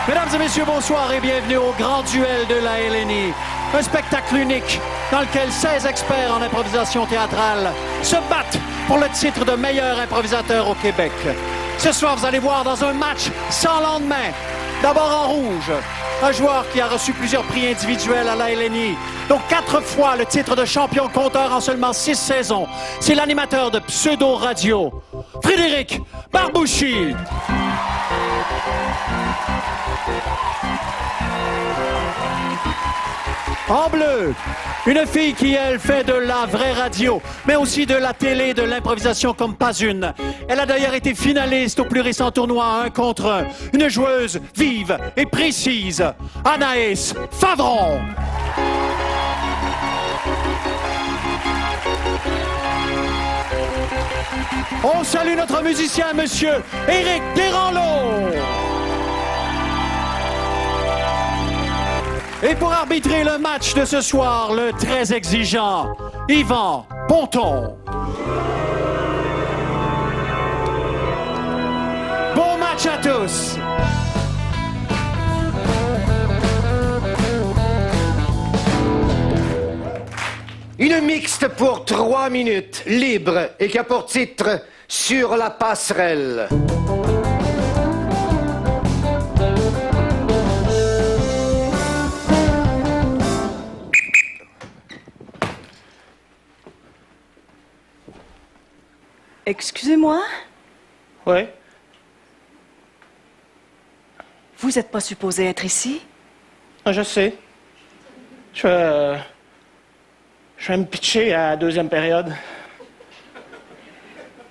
Mesdames et messieurs, bonsoir et bienvenue au grand duel de la LNI. Un spectacle unique dans lequel 16 experts en improvisation théâtrale se battent pour le titre de meilleur improvisateur au Québec. Ce soir, vous allez voir dans un match sans lendemain. D'abord en rouge, un joueur qui a reçu plusieurs prix individuels à la LNI, dont 4 fois le titre de champion compteur en seulement 6 saisons. C'est l'animateur de Pseudo Radio, Frédéric Barbouchi. En bleu, une fille qui, elle, fait de la vraie radio, mais aussi de la télé, de l'improvisation comme pas une. Elle a d'ailleurs été finaliste au plus récent tournoi 1 contre 1. Une joueuse vive et précise, Anaïs Favron. On salue notre musicien, monsieur Éric Desranleau. Et pour arbitrer le match de ce soir, le très exigeant Yvan Ponton. Bon match à tous. Une mixte pour 3 minutes, libre, et qui a pour titre « Sur la passerelle ». Excusez-moi? Oui. Vous êtes pas supposé être ici? Ah, je sais. Je vais me pitcher à la deuxième période.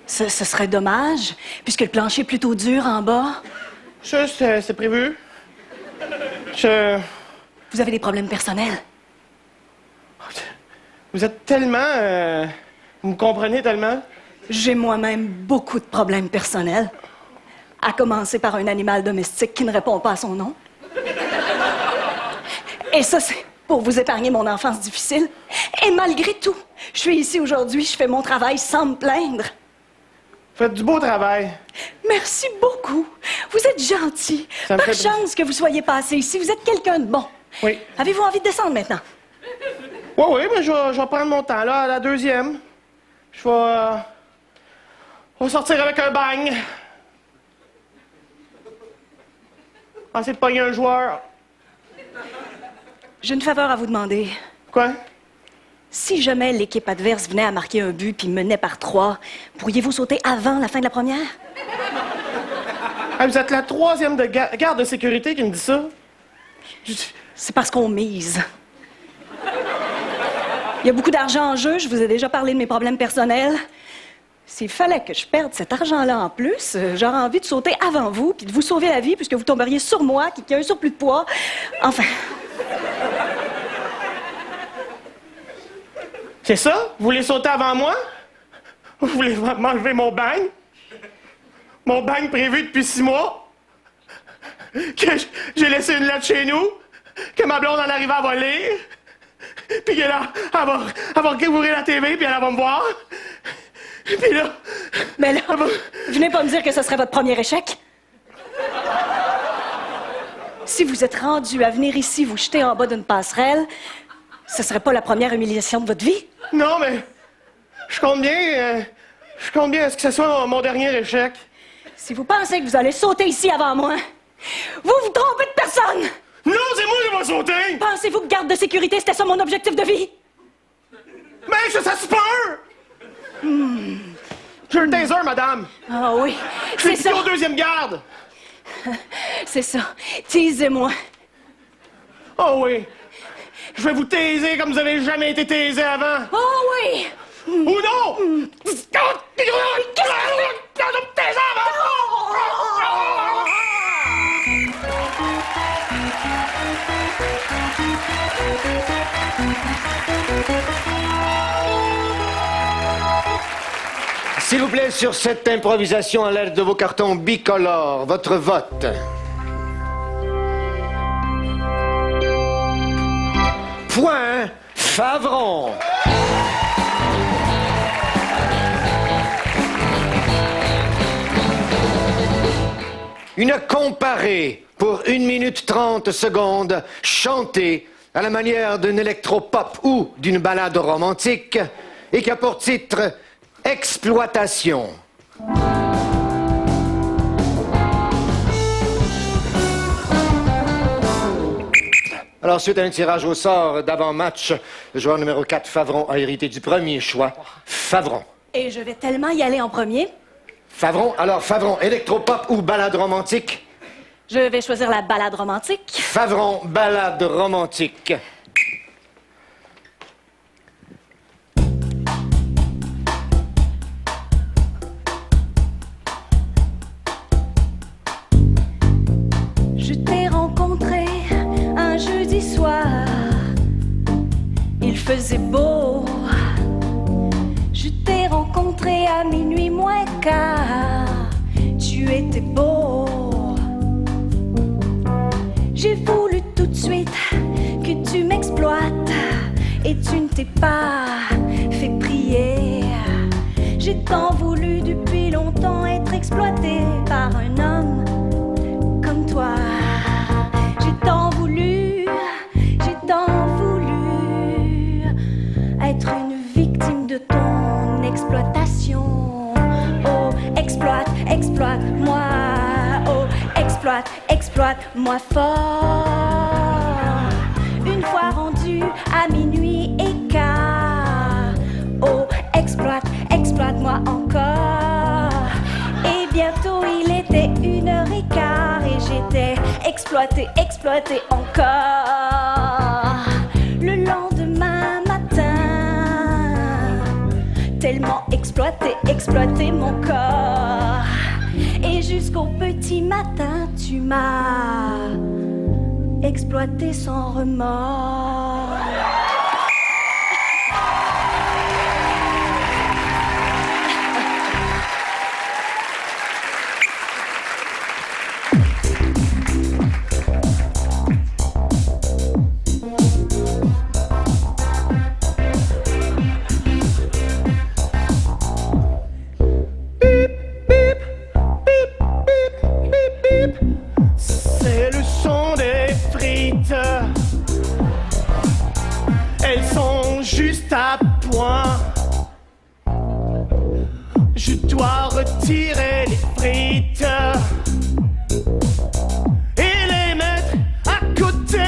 Ce serait dommage, puisque le plancher est plutôt dur en bas. Ça, c'est prévu. Vous avez des problèmes personnels? Vous êtes tellement... vous me comprenez tellement? J'ai moi-même beaucoup de problèmes personnels. À commencer par un animal domestique qui ne répond pas à son nom. Et ça, c'est pour vous épargner mon enfance difficile. Et malgré tout, je suis ici aujourd'hui, je fais mon travail sans me plaindre. Faites du beau travail. Merci beaucoup. Vous êtes gentil. Ça me Par fait chance que vous soyez passé ici. Vous êtes quelqu'un de bon. Oui. Avez-vous envie de descendre maintenant? Oui, mais je vais prendre mon temps, là, à la deuxième. Je vais sortir avec un bang. Essayer de pogner un joueur. J'ai une faveur à vous demander. Quoi? Si jamais l'équipe adverse venait à marquer un but puis menait par 3, pourriez-vous sauter avant la fin de la première? Ah, vous êtes la 3e garde de sécurité qui me dit ça? C'est parce qu'on mise. Il y a beaucoup d'argent en jeu, je vous ai déjà parlé de mes problèmes personnels. S'il fallait que je perde cet argent-là en plus, j'aurais envie de sauter avant vous puis de vous sauver la vie puisque vous tomberiez sur moi qui a un surplus de poids. Enfin... C'est ça? Vous voulez sauter avant moi? Vous voulez m'enlever mon bagne? Mon bagne prévu depuis 6 mois? Que j'ai laissé une lettre chez nous? Que ma blonde en arrive à voler? Puis qu'elle elle va ouvrir la TV puis elle va me voir? Puis là... Mais là, venez pas me dire que ce serait votre premier échec. Si vous êtes rendu à venir ici vous jeter en bas d'une passerelle, ce serait pas la première humiliation de votre vie? Non, mais... Je compte bien à ce que ce soit mon dernier échec. Si vous pensez que vous allez sauter ici avant moi, vous vous trompez de personne! Non, c'est moi qui vais sauter! Pensez-vous que garde de sécurité, c'était ça mon objectif de vie? Mais ça se peut! J'ai un taser, madame! Ah oui, Je suis c'est ça! au 2e garde! C'est ça. Teasez-moi. Oh oui! Je vais vous taiser comme vous avez jamais été taisé avant! Oh oui! Ou non! S'il vous plaît, sur cette improvisation à l'aide de vos cartons bicolores, votre vote. Point Favron. une comparée pour 1 minute 30 secondes, chantée à la manière d'un électropop ou d'une ballade romantique, et qui a pour titre Exploitation. Alors, suite à un tirage au sort d'avant-match, le joueur numéro 4, Favron, a hérité du premier choix. Favron. Et je vais tellement y aller en premier. Favron, alors Favron, électropop ou ballade romantique? Je vais choisir la ballade romantique. Favron, ballade romantique. Je t'ai rencontré un jeudi soir. Il faisait beau. Je t'ai rencontré à minuit moins quart. Tu étais beau. J'ai voulu tout de suite que tu m'exploites et tu ne t'es pas fait prier. J'ai tant voulu depuis longtemps être exploité par un homme comme toi. J'ai tant voulu être une victime de ton exploitation. Oh, exploite-moi. Oh, exploite-moi fort. Une fois rendu à minuit et quart. Oh, exploite-moi encore. Et bientôt il était 1h15 et j'étais exploitée encore. Le lendemain matin, tellement exploité mon corps. Et jusqu'au petit matin, tu m'as exploité sans remords. C'est le son des frites. Elles sont juste à point. Je dois retirer les frites et les mettre à côté.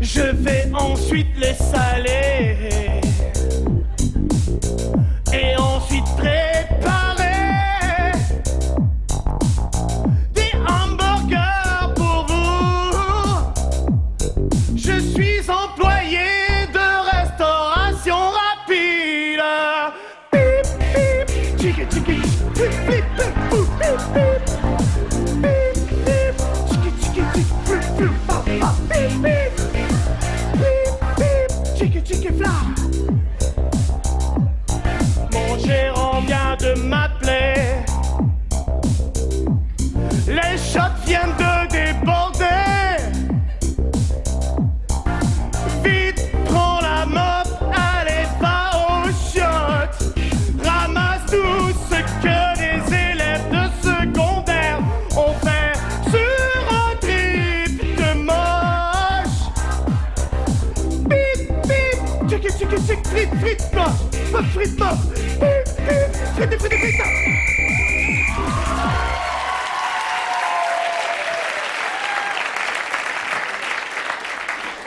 Je vais ensuite les saler et ensuite préparer des hamburgers pour vous. Je suis employé de restauration rapide. Bip, bip, tchiki, tchiki, flip, flip, boop, bip, bip. Bip, bip, tchiki, tchiki, tchiki, flip, flip, pop, pop, bip, bip. Bip, bip, tchiki, tchiki, flap. Mon gérant vient de m'appeler. Les shots viennent de déborder. Vite, prends la mop, allez, va au shot. Ramasse tout ce que les élèves de secondaire ont fait sur un trip de moche. Bip, bip, tchiki, tchiki, tchiki, frites, frites, mop, pop, frites, mop. Bip, bip, frites, frites, frites.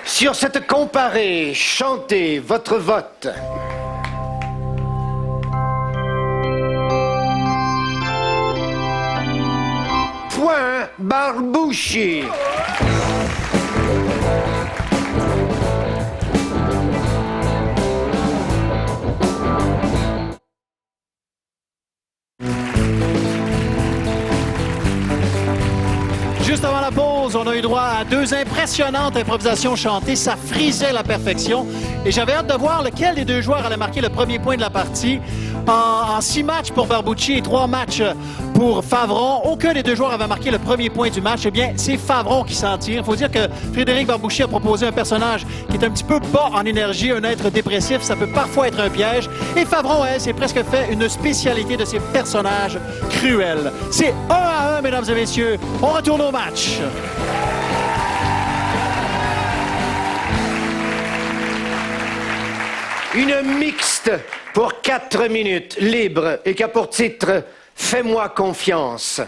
Sur cette comparée, chantez votre vote. Point Barbouchi. Juste avant la pause, on a eu droit à 2 impressionnantes improvisations chantées. Ça frisait la perfection. Et j'avais hâte de voir lequel des 2 joueurs allait marquer le premier point de la partie. En 6 matchs pour Barbouchi et 3 matchs pour Favron. Aucun des deux joueurs avait marqué le premier point du match. Eh bien, c'est Favron qui s'en tire. Il faut dire que Frédéric Barbouchi a proposé un personnage qui est un petit peu bas en énergie, un être dépressif. Ça peut parfois être un piège. Et Favron, elle, s'est presque fait une spécialité de ces personnages cruels. C'est 1-1, mesdames et messieurs. On retourne au match. Une mixte pour 4 minutes, libre, et qui a pour titre « Fais-moi confiance ».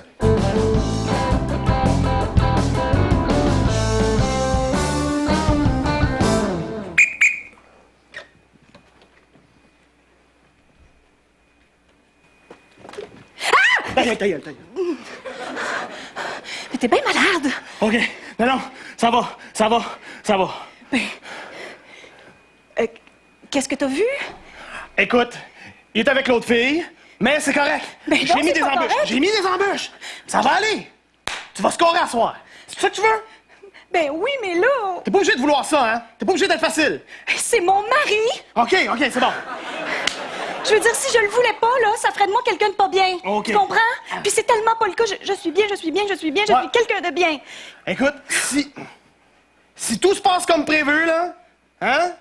Ta gueule. Mais t'es bien malade. OK. Non, ça va. Qu'est-ce que t'as vu? Écoute, il est avec l'autre fille, mais c'est correct. Mais non, c'est pas correct. J'ai mis des embûches. Ça va aller. Tu vas scorer à soir. C'est ça que tu veux? Ben oui, mais là, T'es pas obligé de vouloir ça, hein? T'es pas obligé d'être facile. c'est mon mari. OK, c'est bon. Je veux dire, si je le voulais pas, là, ça ferait de moi quelqu'un de pas bien. OK. Tu comprends? Puis c'est tellement pas le cas. Je suis bien, je suis Ouais. quelqu'un de bien. Écoute, si tout se passe comme prévu, là, hein?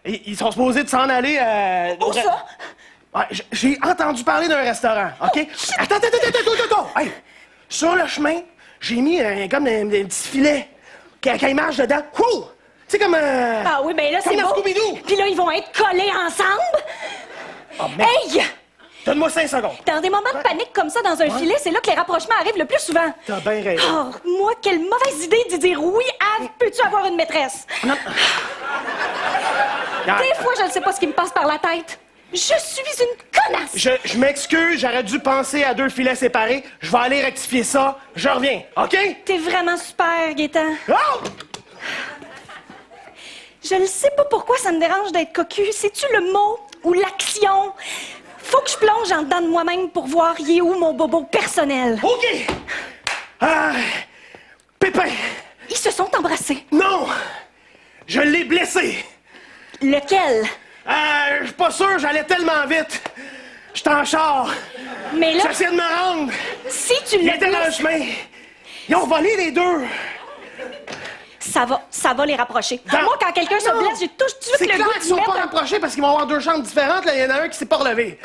Ils sont supposés de s'en aller Où ça? Ouais, j'ai entendu parler d'un restaurant, OK? Attends! Hey, sur le chemin, j'ai mis comme un petit filet. Quand il marche dedans, wouh! C'est comme Ah oui, ben là, c'est comme dans beau. Scooby-Doo. Puis là, ils vont être collés ensemble. Oh, merde. Hey! Donne-moi 5 secondes. Dans des moments de panique comme ça dans un filet, c'est là que les rapprochements arrivent le plus souvent. T'as bien raison. Oh, moi, quelle mauvaise idée de dire oui à peux-tu avoir une maîtresse? Non. Des fois, je ne sais pas ce qui me passe par la tête. Je suis une connasse. Je m'excuse, j'aurais dû penser à 2 filets séparés. Je vais aller rectifier ça. Je reviens, OK? T'es vraiment super, Gaétan. Oh! Je ne sais pas pourquoi ça me dérange d'être cocu. C'est-tu le mot ou l'action? Faut que je plonge en dedans de moi-même pour voir il est où mon bobo personnel. OK! Ah, Pépin! Ils se sont embrassés. Non! Je l'ai blessé! Lequel? Je suis pas sûr, j'allais tellement vite. J'étais en char. Mais là, J'essayais de me rendre. si tu Il le était dans le blesses, chemin. Ils ont volé les deux. ça va les rapprocher. Dans- Moi, quand quelqu'un se Non. blesse, j'ai tout de C'est suite le clair goût qu'ils d'y sont mettre pas un- rapprochés parce qu'ils vont avoir 2 chambres différentes. Là, il y en a un qui s'est pas relevé.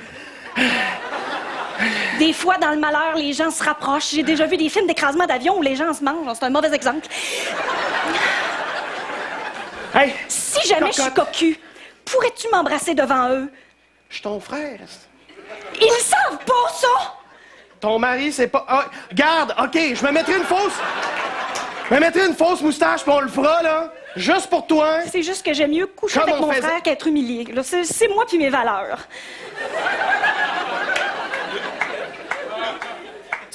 Des fois, dans le malheur, les gens se rapprochent. J'ai déjà vu des films d'écrasement d'avion où les gens se mangent. C'est un mauvais exemple. Hey! Si jamais je suis Cocotte. cocu, pourrais-tu m'embrasser devant eux? Je suis ton frère. Ils savent pas ça! Ton mari, c'est pas... Ah, garde, OK, je me mettrai une fausse... Je me mettrai une fausse moustache, puis on le fera, là. Juste pour toi. C'est juste que j'aime mieux coucher Comme avec on mon faisait- frère qu'être humilié. Là, c'est moi puis mes valeurs.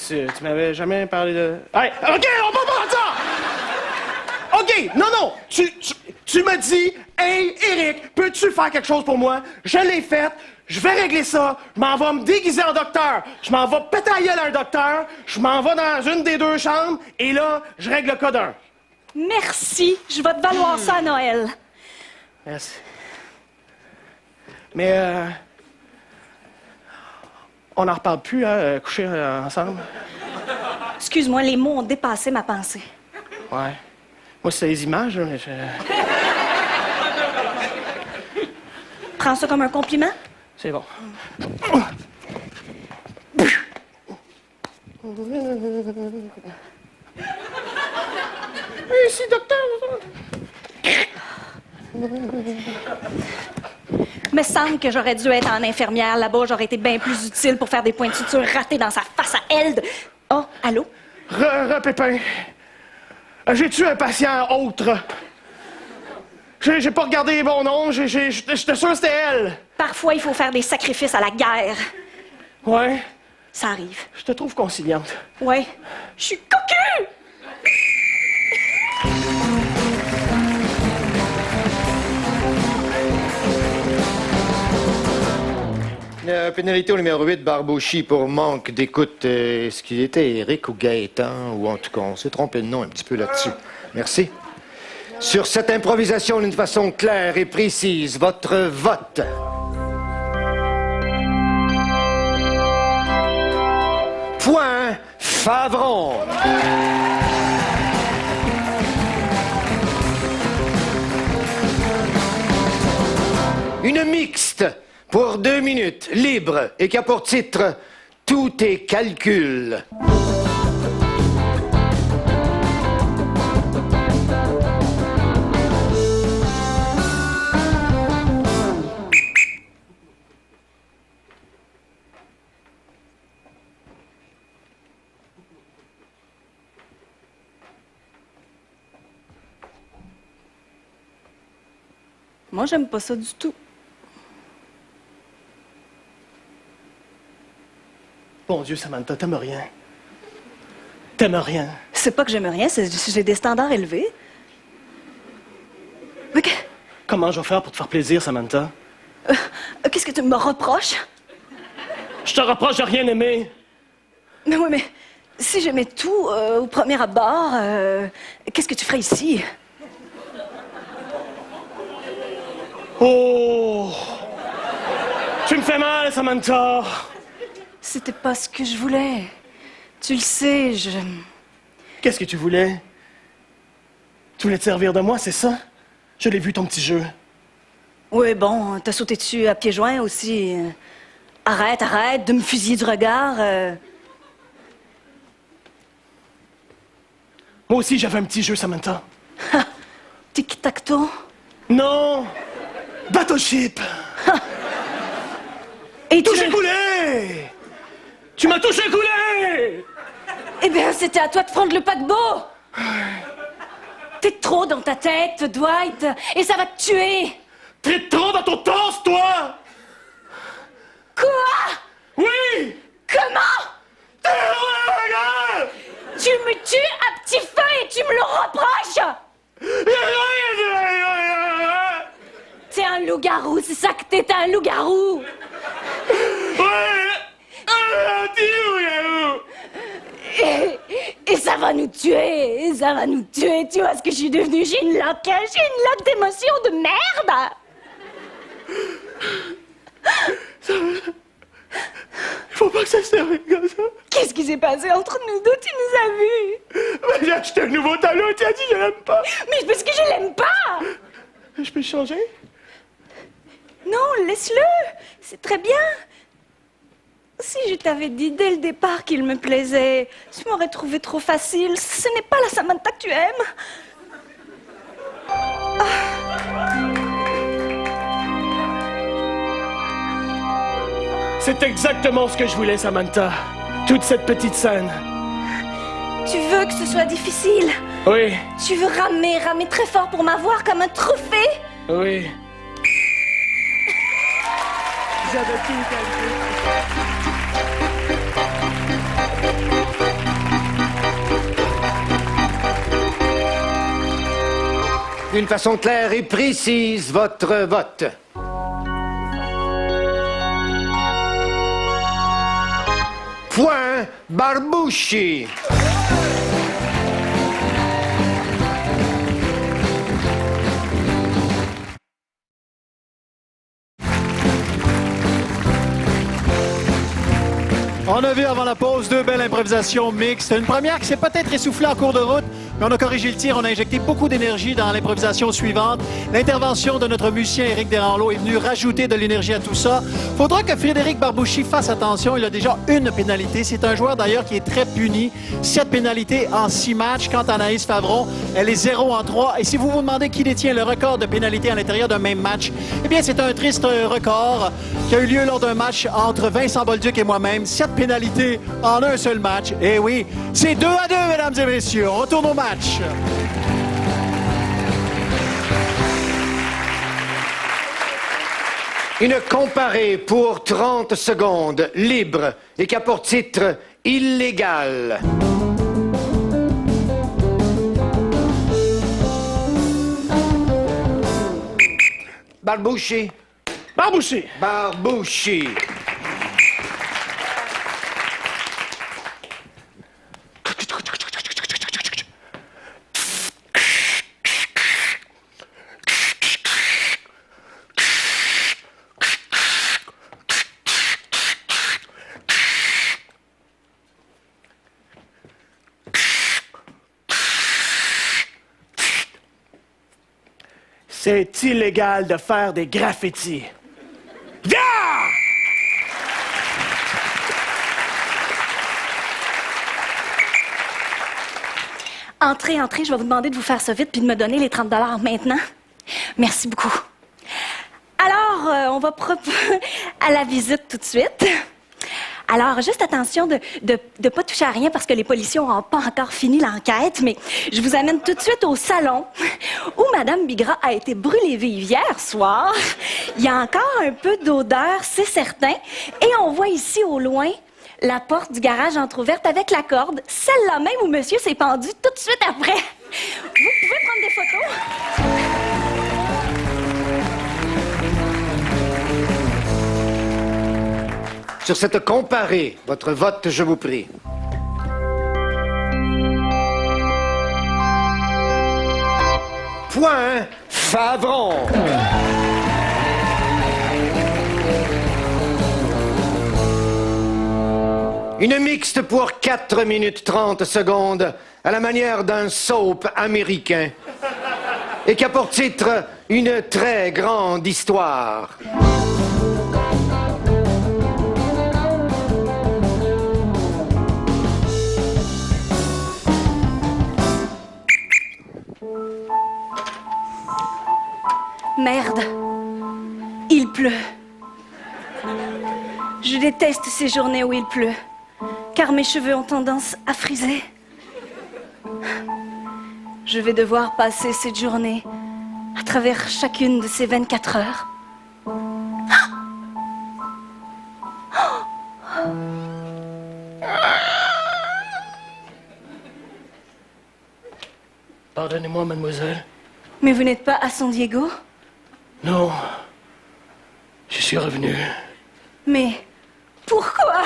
Tu m'avais jamais parlé de... Hey, OK, on va pas ça! OK, non, tu me dis, hey, Eric, peux-tu faire quelque chose pour moi? Je l'ai fait, je vais régler ça, je m'en vais me déguiser en docteur, je m'en vais péter la gueule à un docteur, je m'en vais dans une des 2 chambres, et là, je règle le cas d'un. Merci. Je vais te valoir ça à Noël. Merci. Mais, on n'en reparle plus, hein, coucher ensemble? Excuse-moi, les mots ont dépassé ma pensée. Ouais. Moi, c'est les images, là, mais Prends ça comme un compliment? c'est bon. Ici, docteur. Me semble que j'aurais dû être en infirmière là-bas. J'aurais été bien plus utile pour faire des points de suture ratés dans sa face à elle. Oh, allô? Pépin. J'ai-tu un patient autre? J'ai pas regardé les bons noms. J'étais sûr que c'était elle. Parfois, il faut faire des sacrifices à la guerre. Ouais. Ça arrive. Je te trouve conciliante. Ouais. Je suis cocu! Pénalité au numéro 8, Barbouchi pour manque d'écoute. Est-ce qu'il était Eric ou Gaétan? Ou en tout cas, on s'est trompé de nom un petit peu là-dessus. Merci. Sur cette improvisation d'une façon claire et précise, votre vote. Point Favron. Une mixte pour 2 minutes, libre, et qui a pour titre « Tout est calcul ». Moi, j'aime pas ça du tout. Bon Dieu, Samantha, t'aimes rien. T'aimes rien. C'est pas que j'aime rien, j'ai des standards élevés. Mais Comment je vais faire pour te faire plaisir, Samantha? qu'est-ce que tu me reproches? Je te reproche de rien aimer. Mais oui, mais si j'aimais tout au premier abord, qu'est-ce que tu ferais ici? Oh! Tu me fais mal, Samantha! C'était pas ce que je voulais. Tu le sais, Qu'est-ce que tu voulais? Tu voulais te servir de moi, c'est ça? Je l'ai vu, ton petit jeu. Oui, bon, t'as sauté dessus à pieds joints aussi. Arrête de me fusiller du regard. Moi aussi, j'avais un petit jeu, Samantha. Tic-tac-toe. Non! Battleship! Et tu... Touché coulé! Tu m'as touché coulé! Eh bien, c'était à toi de prendre le paquebot! T'es trop dans ta tête, Dwight, et ça va te tuer! T'es trop dans ton torse, toi! Quoi? Oui! Comment? Tu me tues à petit feu et tu me le reproches! T'es un loup-garou, c'est ça que t'es, un loup-garou! Et ça va nous tuer, tu vois ce que je suis devenue? J'ai une loque d'émotions de merde! Faut pas que ça se termine comme ça. Qu'est-ce qui s'est passé entre nous deux? Tu nous as vus! J'ai acheté un nouveau tableau, tu as dit je l'aime pas. Mais parce que je l'aime pas! Je peux changer? Non, laisse-le! C'est très bien! Si je t'avais dit dès le départ qu'il me plaisait, tu m'aurais trouvé trop facile. Ce n'est pas la Samantha que tu aimes. C'est exactement ce que je voulais, Samantha. Toute cette petite scène. Tu veux que ce soit difficile? Oui, Tu veux ramer très fort pour m'avoir comme un trophée? oui. J'avais tout calculé. D'une façon claire et précise, votre vote. Point Barbucci. On a vu avant la pause 2 belles improvisations mixtes. Une première qui s'est peut-être essoufflée en cours de route, mais on a corrigé le tir, on a injecté beaucoup d'énergie dans l'improvisation suivante. L'intervention de notre musicien Éric Desranleau est venue rajouter de l'énergie à tout ça. Faudra que Frédéric Barbouchi fasse attention, il a déjà une pénalité. C'est un joueur d'ailleurs qui est très puni. 7 pénalités en 6 matchs. Quant à Anaïs Favron, elle est 0 en 3. Et si vous vous demandez qui détient le record de pénalités à l'intérieur d'un même match, eh bien c'est un triste record qui a eu lieu lors d'un match entre Vincent Bolduc et moi-même. 7 pénalités en un seul match. Et oui, c'est 2-2, mesdames et messieurs. On retourne au match. Une comparée pour 30 secondes, libre, et qui a pour titre « Illégal ». Barbouchi. Barbouchi. Barbouchi. C'est illégal de faire des graffitis. Yeah! Entrez, entrez, je vais vous demander de vous faire ça vite puis de me donner les 30 $ maintenant. Merci beaucoup. Alors, on va à la visite tout de suite. Alors, juste attention de pas toucher à rien parce que les policiers n'auront pas encore fini l'enquête, mais je vous amène tout de suite au salon où Madame Bigra a été brûlée vive hier soir. Il y a encore un peu d'odeur, c'est certain. Et on voit ici au loin la porte du garage entrouverte avec la corde, celle-là même où monsieur s'est pendu tout de suite après. Vous pouvez prendre des photos? Sur cette comparée, votre vote, je vous prie. Point Favron. Une mixte pour 4 minutes 30 secondes à la manière d'un soap américain et qui a pour titre Une très grande histoire. Merde, il pleut. Je déteste ces journées où il pleut, car mes cheveux ont tendance à friser. Je vais devoir passer cette journée à travers chacune de ces 24 heures. Pardonnez-moi, mademoiselle. Mais vous n'êtes pas à San Diego? Non. Je suis revenu. Mais pourquoi?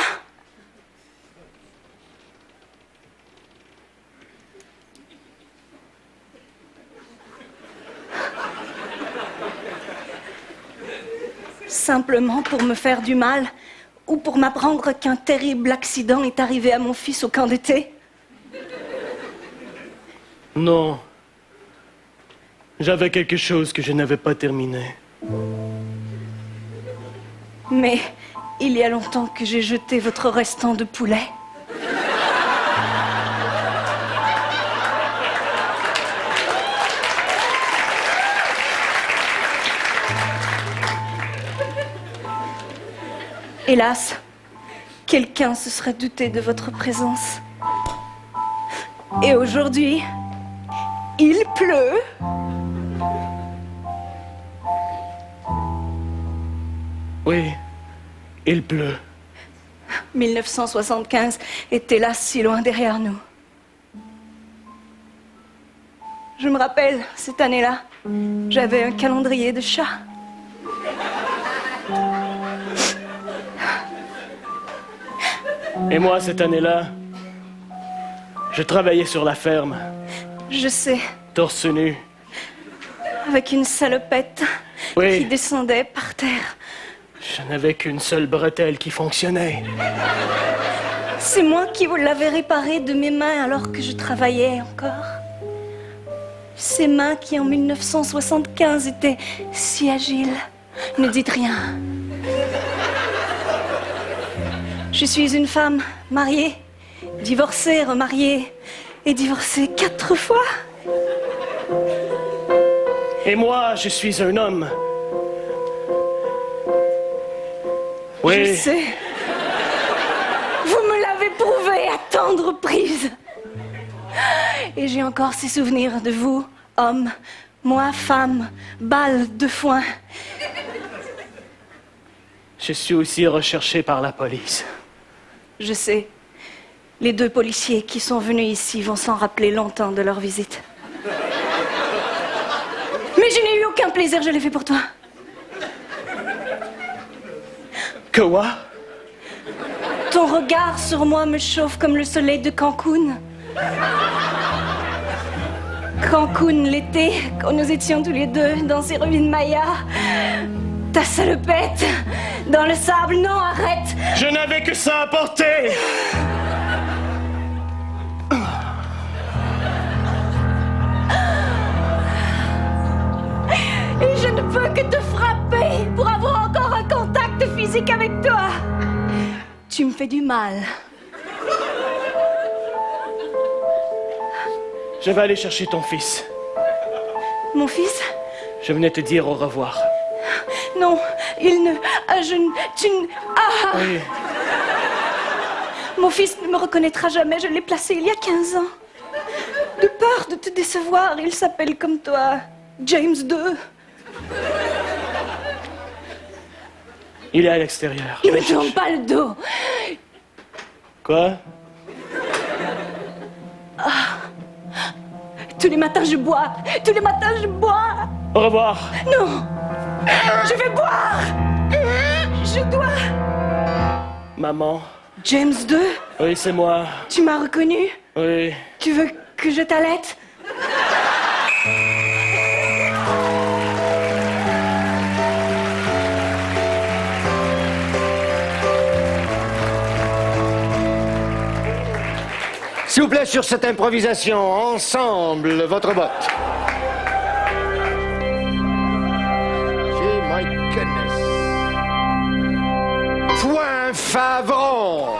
Simplement pour me faire du mal ou pour m'apprendre qu'un terrible accident est arrivé à mon fils au camp d'été? Non. J'avais quelque chose que je n'avais pas terminé. Mais il y a longtemps que j'ai jeté votre restant de poulet. Hélas, quelqu'un se serait douté de votre présence. Et aujourd'hui, il pleut. Oui, il pleut. 1975 est hélas si loin derrière nous. Je me rappelle, cette année-là, j'avais un calendrier de chat. Et moi, cette année-là, je travaillais sur la ferme, Je sais, torse nu. avec une salopette Oui. qui descendait par terre. Je n'avais qu'une seule bretelle qui fonctionnait. C'est moi qui vous l'avais réparée de mes mains alors que je travaillais encore. Ces mains qui, en 1975, étaient si agiles. Ne dites rien. Je suis une femme mariée, divorcée, remariée et divorcée 4 fois. Et moi, je suis un homme. Oui. Je sais. Vous me l'avez prouvé à tant de reprises. Et j'ai encore ces souvenirs de vous, homme, moi, femme, balle de foin. Je suis aussi recherché par la police. Je sais. Les 2 policiers qui sont venus ici vont s'en rappeler longtemps de leur visite. Mais je n'ai eu aucun plaisir, je l'ai fait pour toi. Quoi? Ton regard sur moi me chauffe comme le soleil de Cancun. Cancun, l'été, quand nous étions tous les 2 dans ces ruines mayas. Ta salopette, dans le sable, non, arrête! Je n'avais que ça à porter! c'est qu'avec toi, tu me fais du mal. Je vais aller chercher ton fils. Mon fils? Je venais te dire au revoir. Non, il ne... tu ne... Ah! Oui. Mon fils ne me reconnaîtra jamais, je l'ai placé il y a 15 ans. De peur de te décevoir, il s'appelle comme toi, James II. Il est à l'extérieur. Il me tourne pas le dos. Quoi? Tous les matins, je bois. Tous les matins, je bois. Au revoir. Non, je vais boire. Je dois... Maman. James II, Oui, c'est moi. tu m'as reconnu? Oui. Tu veux que je t'allaite? S'il vous plaît, sur cette improvisation, ensemble, votre vote. Oh my goodness. Point Favron.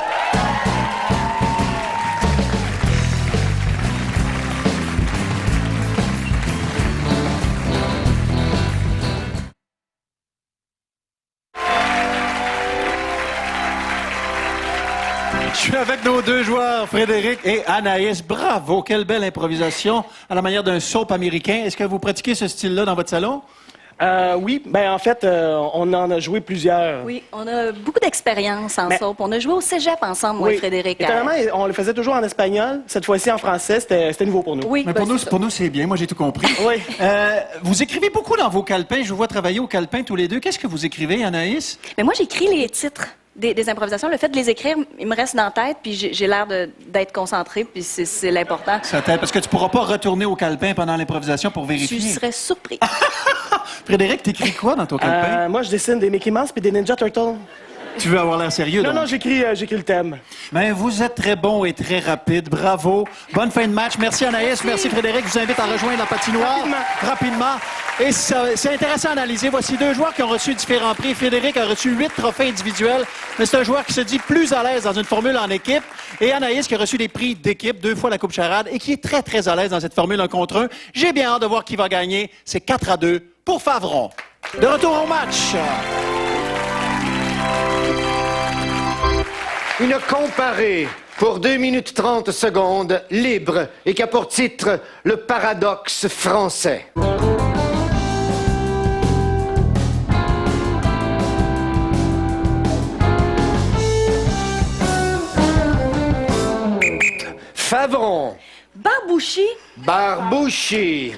Je suis avec nos deux joueurs, Frédéric et Anaïs. Bravo, quelle belle improvisation à la manière d'un soap américain. Est-ce que vous pratiquez ce style-là dans votre salon? Oui, ben en fait, on en a joué plusieurs. Oui, on a beaucoup d'expérience en Mais- soap. On a joué au cégep ensemble, moi et Frédéric. Étonnamment, on le faisait toujours en espagnol. Cette fois-ci, en français, c'était nouveau pour nous. Oui, Mais ben, pour nous, c'est ça. pour nous, c'est bien. Moi, j'ai tout compris. Oui. Vous écrivez beaucoup dans vos calepins. Je vous vois travailler au calepin tous les deux. Qu'est-ce que vous écrivez, Anaïs? Mais moi, j'écris les titres des improvisations. Le fait de les écrire, il me reste dans la tête, puis j'ai l'air d'être concentrée, puis c'est l'important. Ça t'aide, parce que tu pourras pas retourner au calepin pendant l'improvisation pour Tu vérifier. serais surpris. Frédéric, t'écris quoi dans ton calepin? Moi, je dessine des Mickey Mouse puis des Ninja Turtles. Tu veux avoir l'air sérieux, Non, donc? non, j'écris le thème. Mais vous êtes très bon et très rapide. Bravo. Bonne fin de match. Merci Anaïs. Merci Frédéric. Je vous invite à rejoindre la patinoire. Rapidement. Et c'est intéressant à analyser. Voici deux joueurs qui ont reçu différents prix. Frédéric a reçu 8 trophées individuels, mais c'est un joueur qui se dit plus à l'aise dans une formule en équipe. Et Anaïs qui a reçu des prix d'équipe, 2 fois la Coupe Charade, et qui est très, très à l'aise dans cette formule 1 contre 1. J'ai bien hâte de voir qui va gagner. C'est 4-2 pour Favron. De retour au match. Une comparée pour 2 minutes 30 secondes, libre, et qui a pour titre Le paradoxe français. Favron, Barbouchi, Barbouchi,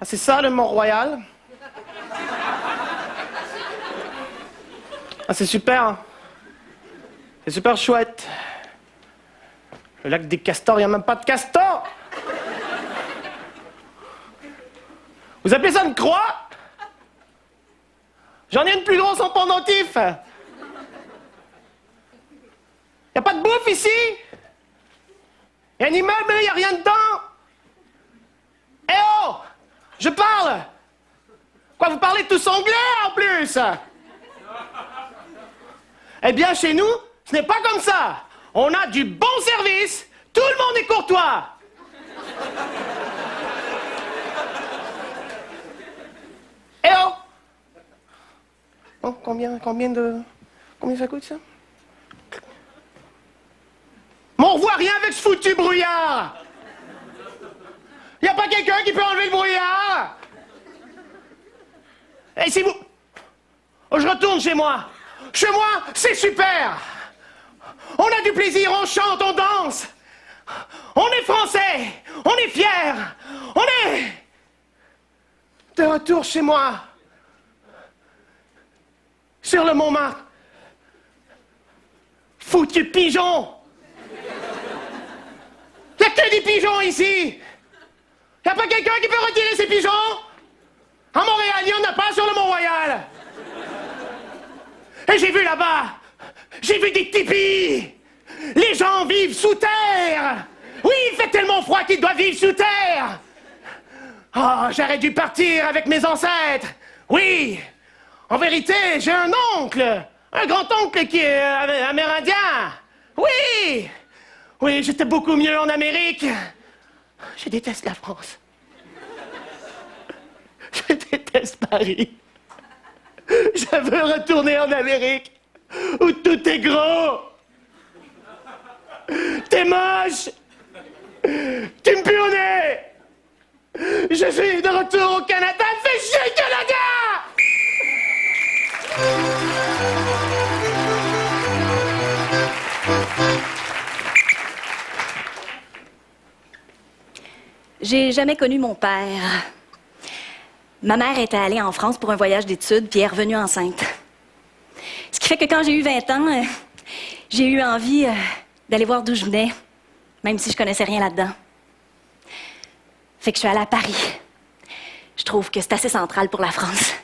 Ah, c'est ça, le Mont-Royal? Ah, c'est super. C'est super chouette. Le lac des castors, il n'y a même pas de castors. Vous appelez ça une croix? J'en ai une plus grosse en pendentif. Il n'y a pas de bouffe ici? Il y a un immeuble, mais il n'y a rien dedans. Eh oh! Je parle! Quoi, vous parlez tous anglais en plus? Eh bien, chez nous, ce n'est pas comme ça. On a du bon service. Tout le monde est courtois. Eh oh! Oh, combien ça coûte, ça? Mais on voit rien avec ce foutu brouillard! Y a pas quelqu'un qui peut enlever le brouillard? Et si vous... Oh, je retourne chez moi. Chez moi, c'est super. On a du plaisir, on chante, on danse. On est français, on est fiers, on est... De retour chez moi. Sur le Montmartre. Foutu pigeon. Y a que des pigeons ici. Y a pas quelqu'un qui peut retirer ces pigeons? À Montréal, il y en a pas sur le Mont-Royal. Et j'ai vu là-bas, j'ai vu des tipis. Les gens vivent sous terre. Oui, il fait tellement froid qu'ils doivent vivre sous terre. Ah, j'aurais dû partir avec mes ancêtres. Oui. En vérité, j'ai un oncle. Un grand-oncle qui est amérindien. Oui. Oui, j'étais beaucoup mieux en Amérique. Je déteste la France. Je déteste Paris. Je veux retourner en Amérique, où tout est gros. T'es moche. Tu me pue au nez. Je suis de retour au Canada. Fais chier, Canada! J'ai jamais connu mon père. Ma mère était allée en France pour un voyage d'études, puis elle est revenue enceinte. Ce qui fait que quand j'ai eu 20 ans, j'ai eu envie d'aller voir d'où je venais, même si je connaissais rien là-dedans. Fait que je suis allée à Paris. Je trouve que c'est assez central pour la France.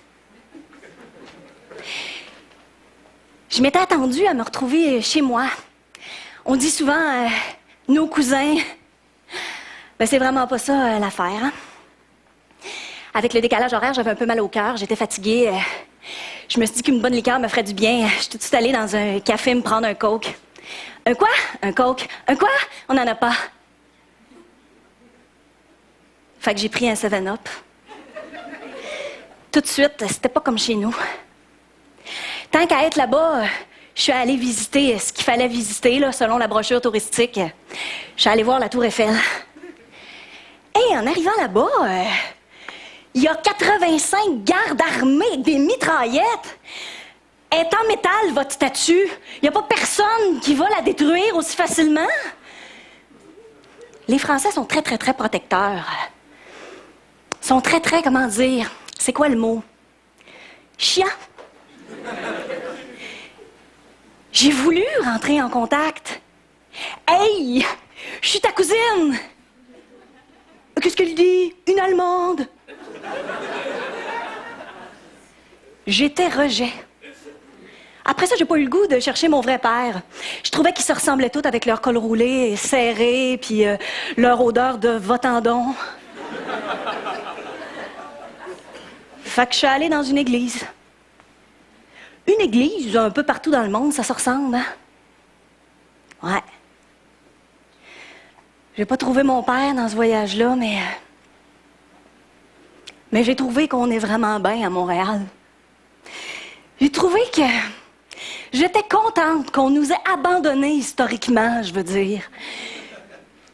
Je m'étais attendue à me retrouver chez moi. On dit souvent nos cousins. Ben, c'est vraiment pas ça l'affaire, hein? Avec le décalage horaire, j'avais un peu mal au cœur, j'étais fatiguée. Je me suis dit qu'une bonne liqueur me ferait du bien. Je suis tout de suite allée dans un café me prendre un coke. Un quoi? Un coke. Un quoi? On n'en a pas. Fait que j'ai pris un 7-Up. Tout de suite, c'était pas comme chez nous. Tant qu'à être là-bas, je suis allée visiter ce qu'il fallait visiter, là, selon la brochure touristique. Je suis allée voir la Tour Eiffel. Et en arrivant là-bas, il y a 85 gardes armés avec des mitraillettes. Elle est en métal, votre statue. Il n'y a pas personne qui va la détruire aussi facilement. Les Français sont très, très, très protecteurs. Ils sont très, très, comment dire, c'est quoi le mot? Chiant. J'ai voulu rentrer en contact. Hey, je suis ta cousine. Qu'est-ce qu'elle dit? Une Allemande. J'étais rejet. Après ça, j'ai pas eu le goût de chercher mon vrai père. Je trouvais qu'ils se ressemblaient tous avec leur col roulé, serré, puis leur odeur de votandon. Fait que je suis allée dans une église. Une église, un peu partout dans le monde, ça se ressemble, hein? Ouais. J'ai pas trouvé mon père dans ce voyage-là, mais j'ai trouvé qu'on est vraiment bien à Montréal. J'ai trouvé que j'étais contente qu'on nous ait abandonnés historiquement, je veux dire.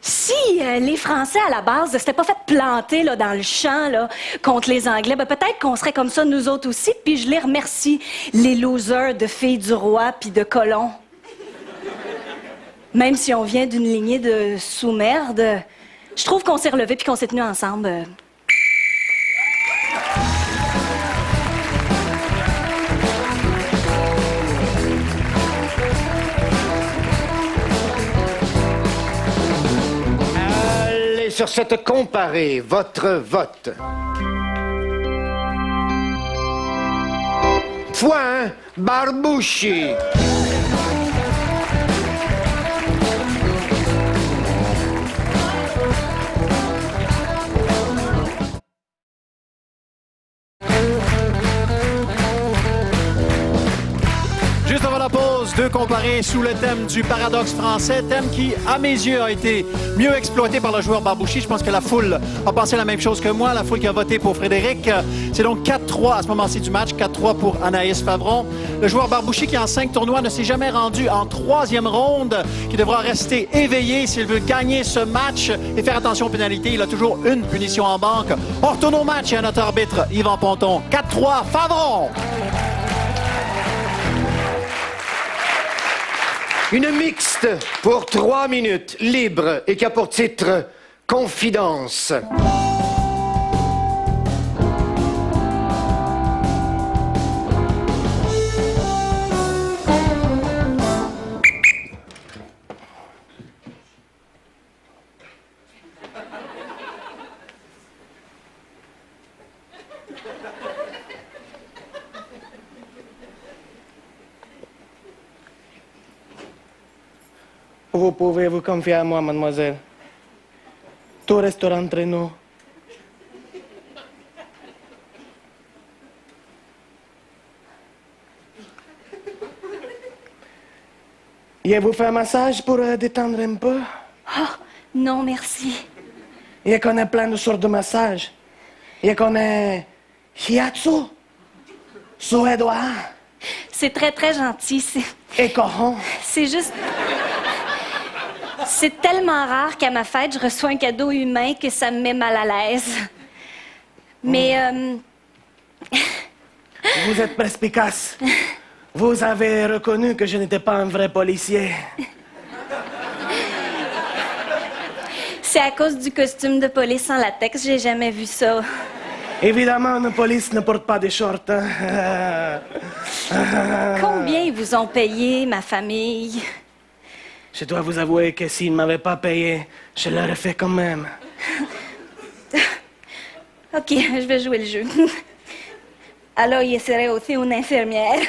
Si les Français, à la base, ne s'étaient pas fait planter là, dans le champ là, contre les Anglais, ben, peut-être qu'on serait comme ça nous autres aussi, puis je les remercie, les losers de filles du roi puis de colons. Même si on vient d'une lignée de sous-merde, je trouve qu'on s'est relevés puis qu'on s'est tenus ensemble. Allez, sur cette comparée, votre vote. Point Barbouchi. Juste avant la pause, deux comparés sous le thème du paradoxe français, thème qui, à mes yeux, a été mieux exploité par le joueur Barbouchi. Je pense que la foule a pensé la même chose que moi, la foule qui a voté pour Frédéric. C'est donc 4-3 à ce moment-ci du match, 4-3 pour Anaïs Favron. Le joueur Barbouchi qui, en 5 tournois, ne s'est jamais rendu en 3e ronde, qui devra rester éveillé s'il veut gagner ce match et faire attention aux pénalités. Il a toujours une punition en banque. On retourne au match et à notre arbitre, Yvan Ponton. 4-3, Favron! Une mixte pour 3 minutes, libre et qui a pour titre Confidence. Vous pouvez vous confier à moi, mademoiselle. Tout restera entre nous. Il vous fait un massage pour détendre un peu? Oh, non, merci. Il connaît plein de sortes de massages. Il connaît shiatsu, suédois C'est très, très gentil. et coron. C'est juste... C'est tellement rare qu'à ma fête, je reçois un cadeau humain que ça me met mal à l'aise. Mais, Vous êtes perspicace. Vous avez reconnu que je n'étais pas un vrai policier. c'est à cause du costume de police en latex, j'ai jamais vu ça. Évidemment, une police ne porte pas des shorts. Hein? Combien ils vous ont payé, ma famille? Je dois vous avouer que s'ils ne m'avaient pas payé, je l'aurais fait quand même. OK, je vais jouer le jeu. Alors, il serait aussi une infirmière.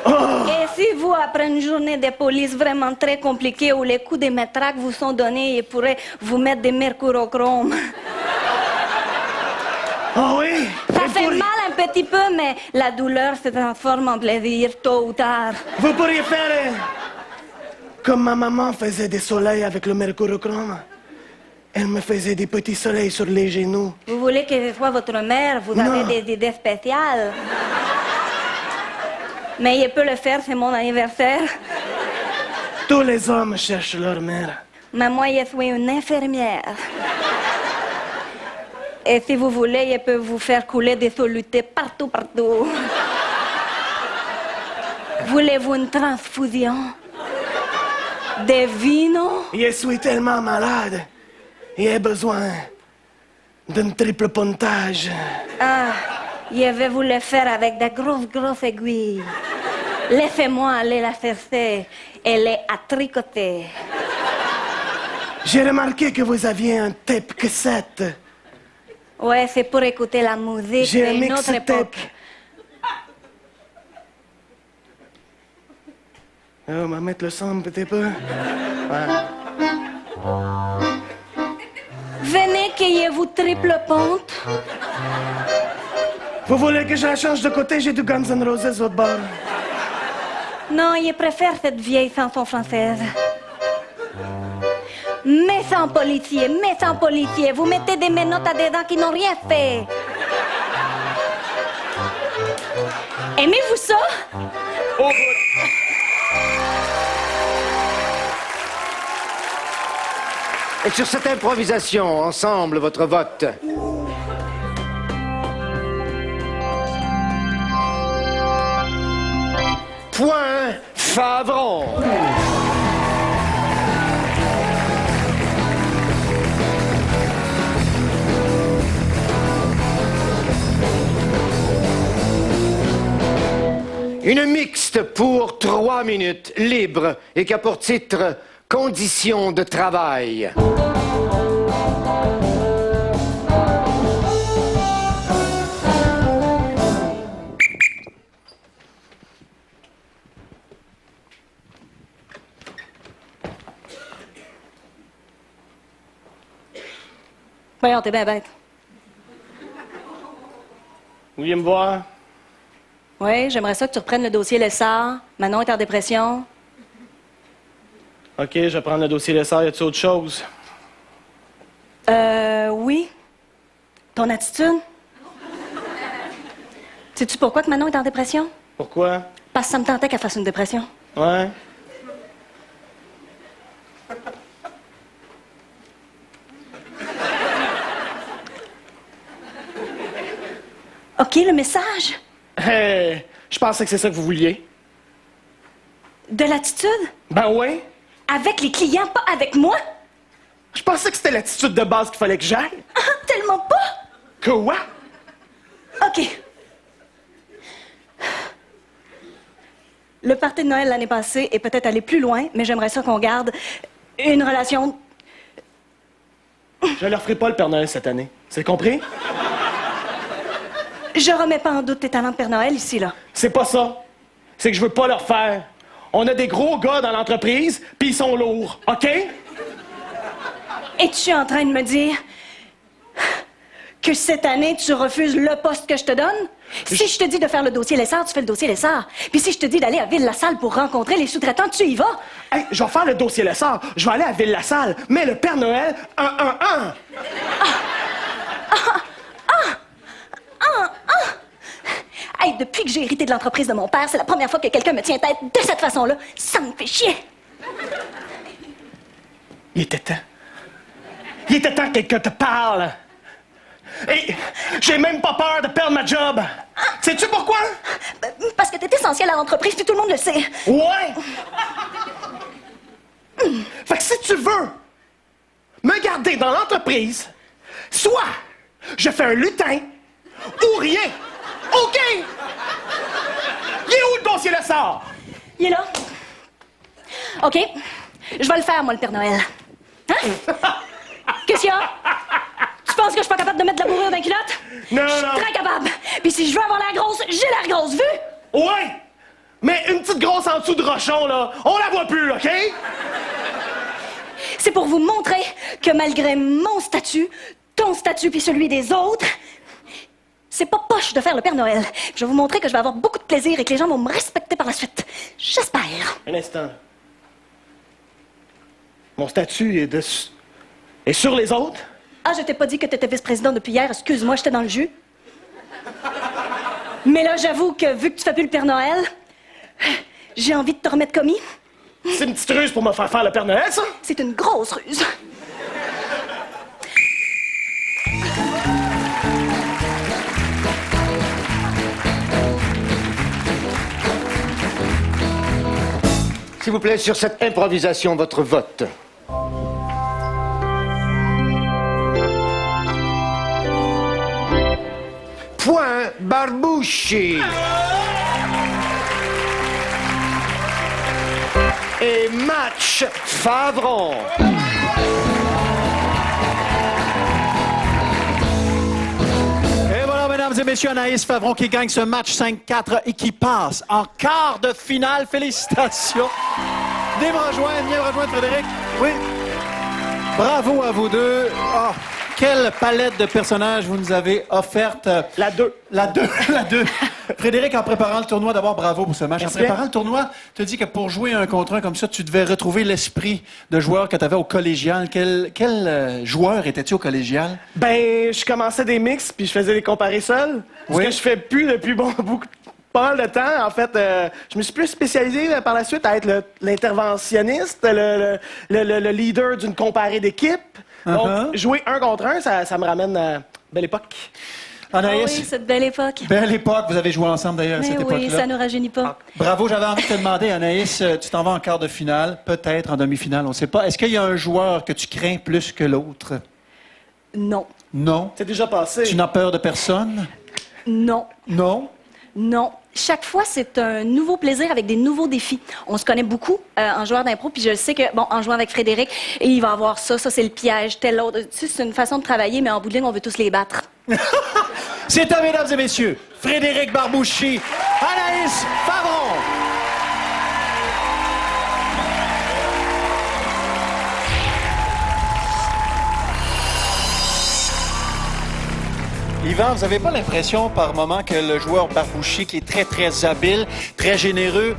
Et si vous, après une journée de police vraiment très compliquée où les coups des matraques vous sont donnés, ils pourraient vous mettre des mercurochromes. Oh oui? Ça Et fait pourri- mal un petit peu, mais la douleur se transforme en plaisir tôt ou tard. Vous pourriez faire comme ma maman faisait des soleils avec le mercurochrome. Elle me faisait des petits soleils sur les genoux. Vous voulez que ce soit votre mère, vous Non. avez des idées spéciales. Mais il peut le faire, c'est mon anniversaire. Tous les hommes cherchent leur mère. Mais moi, je suis une infirmière. Et si vous voulez, je peux vous faire couler des solutés partout, partout. Voulez-vous une transfusion? Des vino? Je suis tellement malade. J'ai besoin d'un triple pontage. Ah, je vais vous le faire avec de grosses aiguilles. Laissez-moi aller la chercher. Elle est à tricoter. J'ai remarqué que vous aviez un tape cassette. Ouais, c'est pour écouter la musique J'ai un d'une autre mixtape. époque. On va mettre le son un petit peu. Ouais. Venez que je vous triple ponte. Vous voulez que je la change de côté? J'ai du Guns N' Roses au bord. Non, je préfère cette vieille chanson française. Méchant policier, vous mettez des menottes à des gens qui n'ont rien fait. Aimez-vous ça? Oh, Et sur cette improvisation, ensemble, votre vote. Point Favron. Une mixte pour 3 minutes, libre, et qui a pour titre « Conditions de travail ». Voyons, t'es bien bête. Vous vouliez me voir? Oui, j'aimerais ça que tu reprennes le dossier Lessard. Manon est en dépression. OK, je vais prendre le dossier Lessard. Y a-t-il autre chose? Oui. Ton attitude? Sais-tu pourquoi que Manon est en dépression? Pourquoi? Parce que ça me tentait qu'elle fasse une dépression. Ouais. OK, le message? Hey, je pensais que c'est ça que vous vouliez. De l'attitude? Ben ouais. Avec les clients, pas avec moi? Je pensais que c'était l'attitude de base qu'il fallait que j'aille. Ah, tellement pas! Quoi? OK. Le party de Noël l'année passée est peut-être allé plus loin, mais j'aimerais ça qu'on garde une relation... Je leur ferai pas le Père Noël cette année. C'est compris? Je remets pas en doute tes talents de Père Noël ici, là. C'est pas ça. C'est que je veux pas leur faire. On a des gros gars dans l'entreprise, puis ils sont lourds, OK? Es-tu en train de me dire que cette année, tu refuses le poste que je te donne? Si je te dis de faire le dossier Lessard, tu fais le dossier Lessard. Puis si je te dis d'aller à Ville-la-Salle pour rencontrer les sous-traitants, tu y vas. Hey, je vais faire le dossier Lessard. Je vais aller à Ville-la-Salle. Mais le Père Noël, 1-1-1. Hey, depuis que j'ai hérité de l'entreprise de mon père, c'est la première fois que quelqu'un me tient tête de cette façon-là. Ça me fait chier. Il était temps. Il était temps que quelqu'un te parle. Et j'ai même pas peur de perdre ma job. Sais-tu pourquoi? Parce que t'es essentiel à l'entreprise, puis tout le monde le sait. Ouais! Fait que si tu veux me garder dans l'entreprise, soit je fais un lutin ou rien. OK? Il est où le dossier Lessard? Il est là. OK. Je vais le faire, moi, le Père Noël. Hein? Qu'est-ce qu'il y a? Tu penses que je suis pas capable de mettre de la bourrure dans les culottes? Non, Je suis non. très capable. Puis si je veux avoir l'air grosse, j'ai l'air grosse, vu? Ouais! Mais une petite grosse en dessous de Rochon, là, on la voit plus, OK? C'est pour vous montrer que malgré mon statut, ton statut puis celui des autres, c'est pas poche de faire le Père Noël. Je vais vous montrer que je vais avoir beaucoup de plaisir et que les gens vont me respecter par la suite. J'espère. Un instant. Mon statut est sur les autres? Ah, je t'ai pas dit que t'étais vice-président depuis hier. Excuse-moi, j'étais dans le jus. Mais là, j'avoue que vu que tu fais plus le Père Noël, j'ai envie de te remettre commis. C'est une petite ruse pour me faire le Père Noël, ça? C'est une grosse ruse. S'il vous plaît, sur cette improvisation, votre vote. Point Barbouchi. Et match Favron. Et voilà, mesdames et messieurs, Anaïs Favron qui gagne ce match 5-4 et qui passe en quart de finale. Félicitations. Venez me rejoindre, Frédéric. Oui. Bravo à vous deux. Ah, quelle palette de personnages vous nous avez offerte. La 2. La 2. Frédéric, en préparant le tournoi, d'abord, bravo pour ce match. Merci. En préparant le tournoi, tu as dit que pour jouer un contre un comme ça, tu devais retrouver l'esprit de joueur que tu avais au collégial. Quel joueur étais-tu au collégial? Ben, je commençais des mix puis je faisais des comparés seuls. Oui. Ce que je fais plus depuis pas mal de temps. En fait, je me suis plus spécialisé par la suite à être l'interventionniste, le leader d'une comparée d'équipe. Donc, jouer un contre un, ça me ramène à belle époque. Anaïs, Ah oui, cette belle époque. belle époque. Vous avez joué ensemble d'ailleurs à Mais cette oui, époque-là. ça nous rajeunit pas. Bravo, j'avais envie de te demander, Anaïs, tu t'en vas en quart de finale, peut-être en demi-finale, on ne sait pas. Est-ce qu'il y a un joueur que tu crains plus que l'autre? Non. Non. C'est déjà passé. Tu n'as peur de personne? Non. Non. Non. Chaque fois, c'est un nouveau plaisir avec des nouveaux défis. On se connaît beaucoup en joueur d'impro, puis je sais que, bon, en jouant avec Frédéric, et il va avoir ça c'est le piège, tel autre. Tu sais, c'est une façon de travailler, mais en bout de ligne, on veut tous les battre. C'est à mesdames et messieurs, Frédéric Barbouchi, Anaïs Favron. Yvan, vous n'avez pas l'impression par moment que le joueur Barbouchi, qui est très, très habile, très généreux,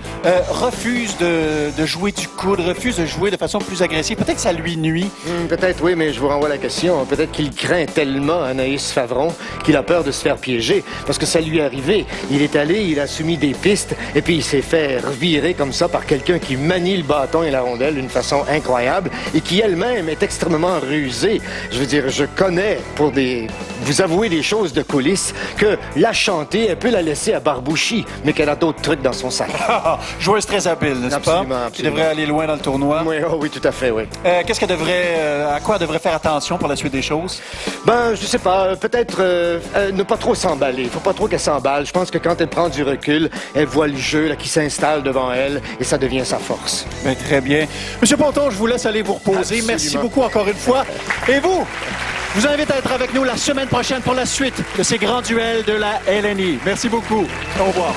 refuse de jouer du coude, refuse de jouer de façon plus agressive? Peut-être que ça lui nuit. Peut-être oui, mais je vous renvoie la question. Peut-être qu'il craint tellement Anaïs Favron qu'il a peur de se faire piéger. Parce que ça lui est arrivé. Il est allé, il a soumis des pistes, et puis il s'est fait revirer comme ça par quelqu'un qui manie le bâton et la rondelle d'une façon incroyable et qui elle-même est extrêmement rusée. Je veux dire, je connais, pour vous avouer des choses de coulisses, que la chanter, elle peut la laisser à Barbouchi, mais qu'elle a d'autres trucs dans son sac. Joueuse très habile, n'est-ce pas? Absolument, Qui absolument. devrait aller loin dans le tournoi. Oui, oh oui, tout à fait, oui. Qu'est-ce qu'elle devrait, à quoi elle devrait faire attention pour la suite des choses? Ben, je sais pas, peut-être ne pas trop s'emballer. Faut pas trop qu'elle s'emballe. Je pense que quand elle prend du recul, elle voit le jeu là, qui s'installe devant elle et ça devient sa force. Ben, très bien. Monsieur Ponton, je vous laisse aller vous reposer. Absolument. Merci beaucoup encore une fois. Et vous, je vous invite à être avec nous la semaine prochaine pour la suite de ces grands duels de la LNI. Merci beaucoup. Au revoir.